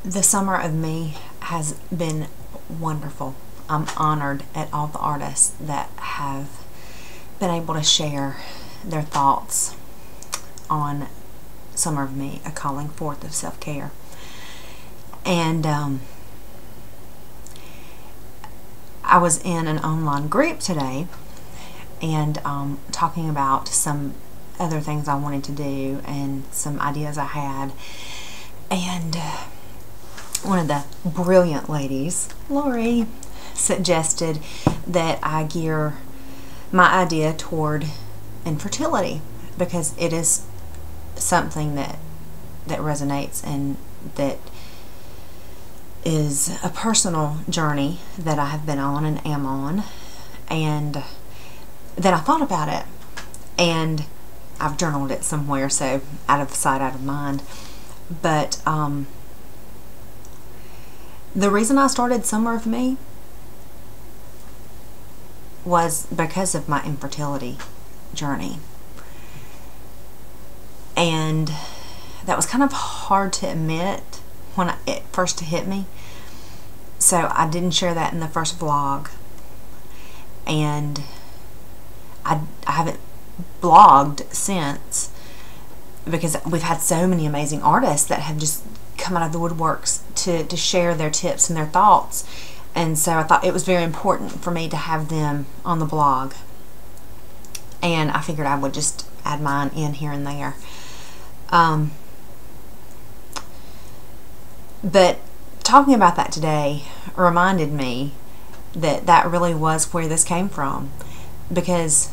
The summer of me has been wonderful. I'm honored at all the artists that have been able to share their thoughts on Summer of Me, a calling forth of self-care. And I was in an online group today and talking about some other things I wanted to do and some ideas I had. And one of the brilliant ladies, Lori, suggested that I gear my idea toward infertility because it is something that resonates and that is a personal journey that I have been on and am on, and then I thought about it and I've journaled it somewhere, so out of sight, out of mind. But the reason I started Summer of Me was because of my infertility journey. And that was kind of hard to admit when it first hit me. So I didn't share that in the first vlog. And I haven't blogged since because we've had so many amazing artists that have just come out of the woodworks to share their tips and their thoughts. And so I thought it was very important for me to have them on the blog. And I figured I would just add mine in here and there. But talking about that today reminded me that that really was where this came from. Because,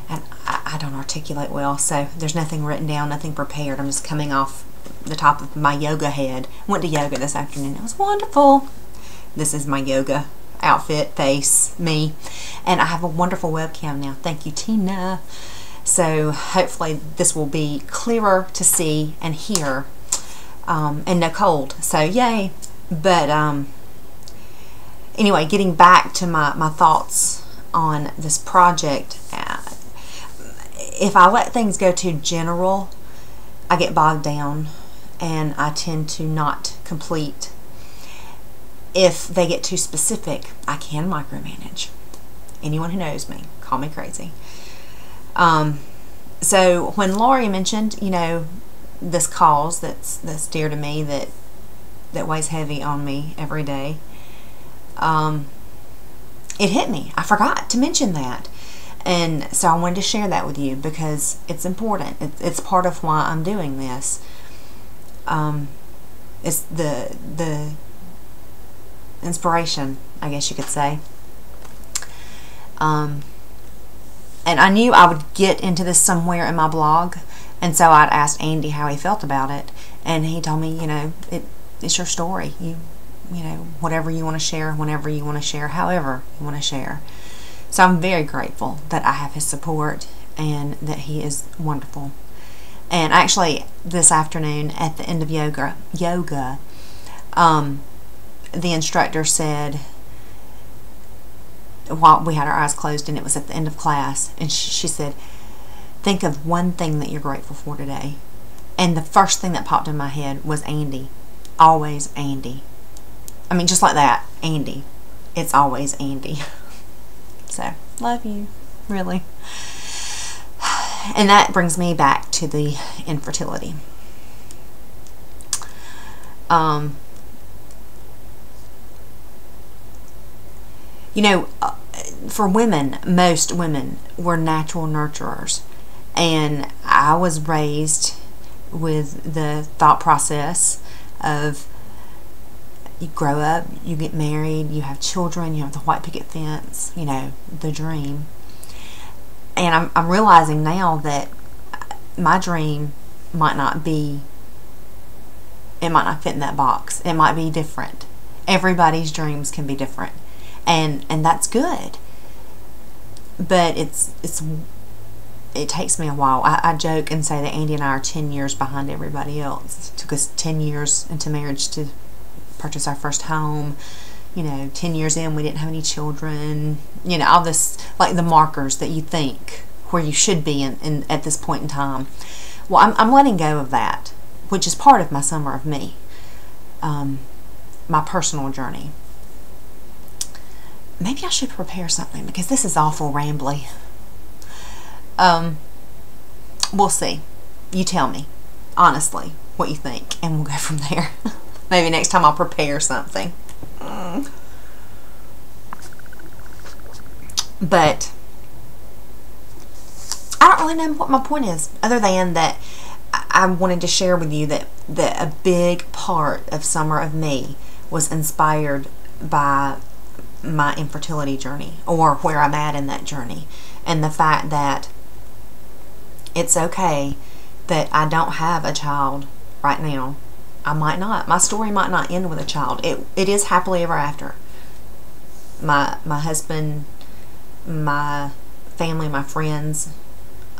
and I don't articulate well, so there's nothing written down, nothing prepared. I'm just coming off the top of my yoga head. Went to yoga this afternoon. It was wonderful. This is my yoga outfit, face, me. And I have a wonderful webcam now. Thank you, Tina. So hopefully this will be clearer to see and hear, and no cold. So yay. But anyway, getting back to my thoughts on this project, if I let things go too general, I get bogged down and I tend to not complete. If they get too specific, I can micromanage. Anyone who knows me, call me crazy. So when Lori mentioned, you know, this cause that's dear to me, that weighs heavy on me every day, it hit me. I forgot to mention that. And so I wanted to share that with you because it's important. It's part of why I'm doing this. It's the inspiration, I guess you could say. And I knew I would get into this somewhere in my blog, and so I'd asked Andy how he felt about it, and he told me, you know, it's your story. You know, whatever you want to share, whenever you want to share, however you want to share. So I'm very grateful that I have his support and that he is wonderful. And actually, this afternoon at the end of yoga, the instructor said, while we had our eyes closed and it was at the end of class, and she said, think of one thing that you're grateful for today. And the first thing that popped in my head was Andy. Always Andy. I mean, just like that, Andy. It's always Andy. So, love you, really. And that brings me back to the infertility. You know, for women, most women were natural nurturers. And I was raised with the thought process of you grow up, you get married, you have children, you have the white picket fence, you know, the dream. And I'm realizing now that my dream might not be, it might not fit in that box. It might be different. Everybody's dreams can be different. And that's good. But it takes me a while. I joke and say that Andy and I are 10 years behind everybody else. It took us 10 years into marriage to purchase our first home. You know, 10 years in, we didn't have any children. You know, all this, like the markers that you think where you should be in at this point in time. Well, I'm letting go of that, which is part of my Summer of Me. my personal journey. Maybe I should prepare something because this is awful rambly. We'll see. You tell me, honestly, what you think, and we'll go from there. Maybe next time I'll prepare something. But I don't really know what my point is, other than that I wanted to share with you that a big part of Summer of Me was inspired by my infertility journey, or where I'm at in that journey, and the fact that it's okay that I don't have a child right now. I might not. My story might not end with a child. It is happily ever after. My husband, my family, my friends,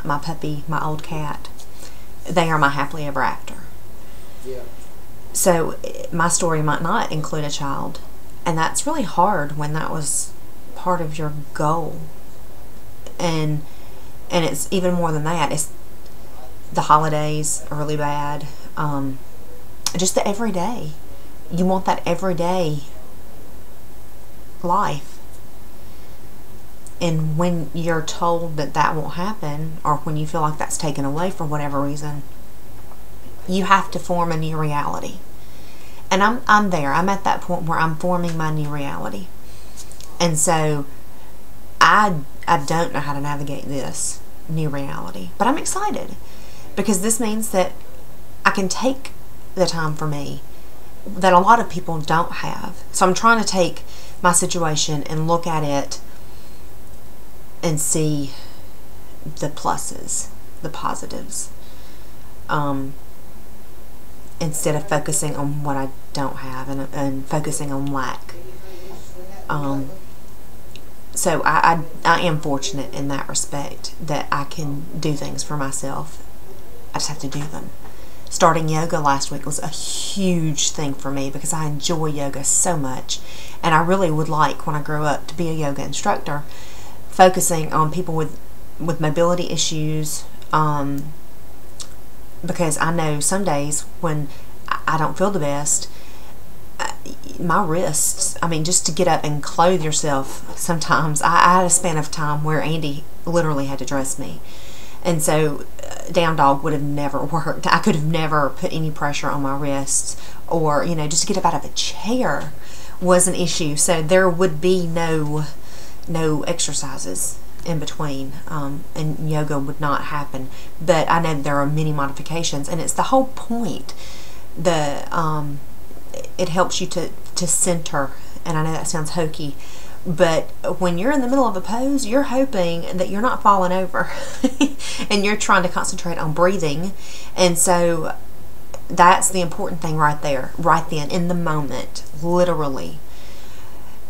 my puppy, my old cat, they are my happily ever after. Yeah. So my story might not include a child, and that's really hard when that was part of your goal. And it's even more than that. It's the holidays are really bad. Just the everyday. You want that everyday life. And when you're told that that won't happen, or when you feel like that's taken away for whatever reason, you have to form a new reality. And I'm there. I'm at that point where I'm forming my new reality. And so I don't know how to navigate this new reality, but I'm excited because this means that I can take the time for me that a lot of people don't have. So I'm trying to take my situation and look at it and see the pluses, the positives, instead of focusing on what I don't have and focusing on lack. So I am fortunate in that respect that I can do things for myself. I just have to do them. Starting yoga last week was a huge thing for me because I enjoy yoga so much, and I really would like, when I grow up, to be a yoga instructor, focusing on people with mobility issues, because I know some days when I don't feel the best, my wrists, I mean, just to get up and clothe yourself, sometimes I had a span of time where Andy literally had to dress me, and so down dog would have never worked. I could have never put any pressure on my wrists, or just to get up out of a chair was an issue. So there would be no exercises in between, and yoga would not happen. But I know there are many modifications, and it's the whole point. It helps you to center, and I know that sounds hokey, but when you're in the middle of a pose, you're hoping that you're not falling over and you're trying to concentrate on breathing. And so that's the important thing right there, right then, in the moment, literally.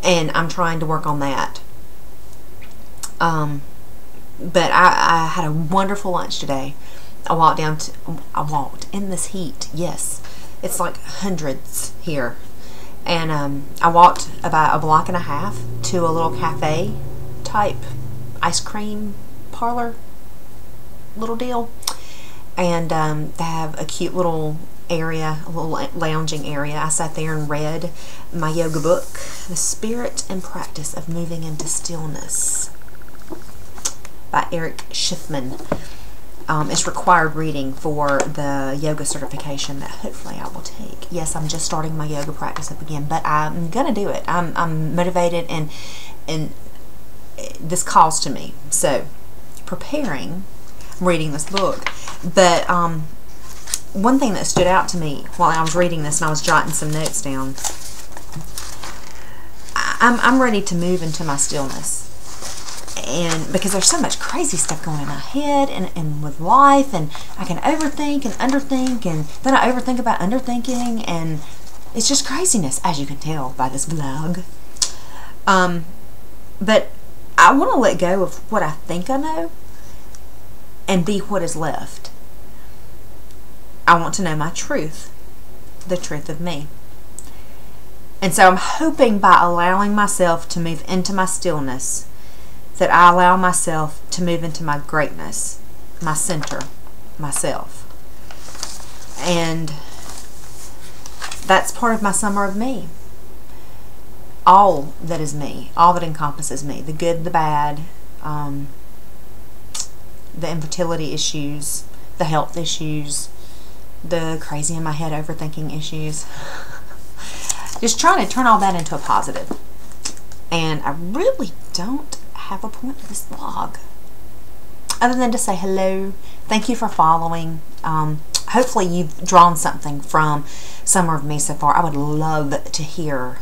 And I'm trying to work on that. But I had a wonderful lunch today. I walked in this heat. Yes, it's like hundreds here. And I walked about a block and a half to a little cafe type ice cream parlor little deal. And they have a cute little area, a little lounging area. I sat there and read my yoga book, The Spirit and Practice of Moving into Stillness by Eric Schiffman. It's required reading for the yoga certification that hopefully I will take. Yes, I'm just starting my yoga practice up again, but I'm gonna do it. I'm motivated, and this calls to me. So, preparing, reading this book. But one thing that stood out to me while I was reading this, and I was jotting some notes down, I'm ready to move into my stillness. And because there's so much crazy stuff going in my head and with life, and I can overthink and underthink, and then I overthink about underthinking, and it's just craziness, as you can tell by this vlog. But I want to let go of what I think I know and be what is left. I want to know my truth, the truth of me. And so I'm hoping by allowing myself to move into my stillness that I allow myself to move into my greatness, my center, myself. And that's part of my summer of me. All that is me, all that encompasses me, the good, the bad, the infertility issues, the health issues, the crazy in my head overthinking issues. Just trying to turn all that into a positive. And I really don't have a point to this vlog other than to say hello. Thank you for following. Hopefully you've drawn something from Summer of Me so far. I would love to hear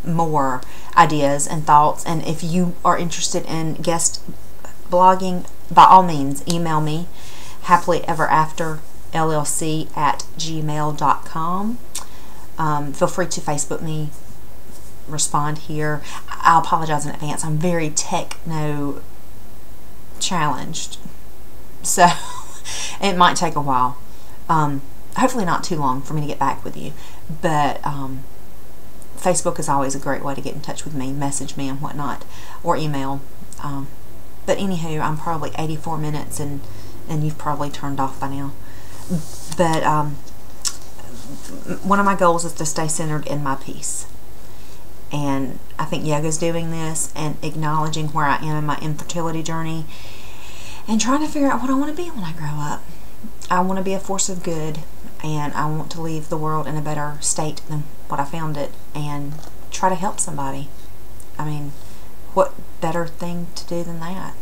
more ideas and thoughts, and if you are interested in guest blogging, by all means email me, happilyeverafterllc@gmail.com. Feel free to Facebook me, respond here. I apologize in advance, I'm very techno challenged, so it might take a while. Hopefully not too long for me to get back with you, but Facebook is always a great way to get in touch with me, message me and whatnot, or email. But anywho, I'm probably 84 minutes and you've probably turned off by now. But one of my goals is to stay centered in my peace. And I think yoga's doing this, and acknowledging where I am in my infertility journey and trying to figure out what I want to be when I grow up. I want to be a force of good, and I want to leave the world in a better state than what I found it, and try to help somebody. I mean, what better thing to do than that?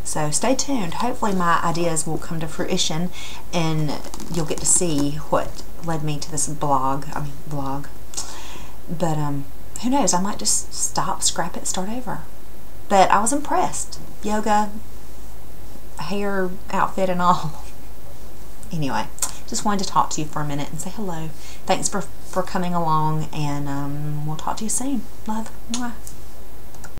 So stay tuned. Hopefully my ideas will come to fruition and you'll get to see what led me to this vlog. But who knows, I might just stop, scrap it, start over. But I was impressed. Yoga, hair, outfit and all. Anyway, just wanted to talk to you for a minute and say hello. Thanks for coming along, and we'll talk to you soon. Love. Mwah.